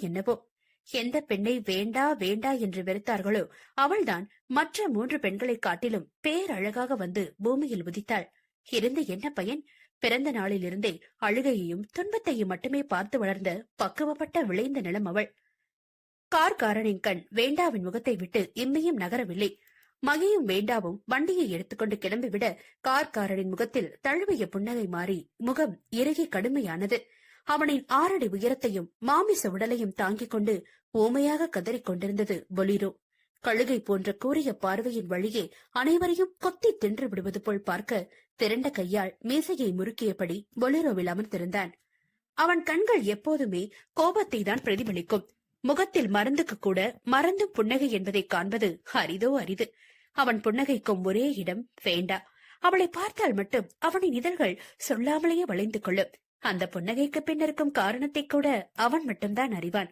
என்னவோ எந்த பெண்ணை வேண்டா வேண்டா என்று வெறுத்தார்களோ அவள்தான் மற்ற 3 பெண்களைக் காட்டிலும் பேரழகாக வந்து பூமியில் உதித்தாள். இருந்து என்ன பயன்? பிறந்த நாளிலிருந்தே அழுகையையும் துன்பத்தையும் மட்டுமே பார்த்து வளர்ந்த பக்குவப்பட்ட விளைந்த நிலம் அவள். கார்காரனின் கண் வேண்டாவின் முகத்தை விட்டு இம்மையும் நகரவில்லை. மகியும் வேண்டாவும் வண்டியை எடுத்துக்கொண்டு கிளம்பிவிட கார்காரனின் முகத்தில் தழுவிய புன்னகை மாறி முகம் இறுகி கடுமையானது. அவனின் 6 அடி உயரத்தையும் மாமிச உடலையும் தாங்கிக் கொண்டு ஊமையாக கதறிக் கொண்டிருந்தது பொலிரோ. கழுகை போன்ற கூரிய பார்வையின் வழியே அனைவரையும் கொத்தி தின்று விடுவது போல் பார்க்க திரண்ட கையால் மீசையை முறுக்கியபடி பொலிரோவில் அமர்ந்திருந்தான். அவன் கண்கள் எப்போதுமே கோபத்தை தான் பிரதிபலிக்கும். முகத்தில் மருந்துக்கு கூட மறந்தும் புன்னகை என்பதை காண்பது அரிதோ அரிது. அவன் புன்னகைக்கும் ஒரே இடம் வேண்டா. அவளை பார்த்தால் மட்டும் அவனின் இதழ்கள் சொல்லாமலேயே வளைந்து கொள்ளும். அந்த புன்னகைக்கு பின்னிருக்கும் காரணத்தை கூட அவன் மட்டும்தான் அறிவான்.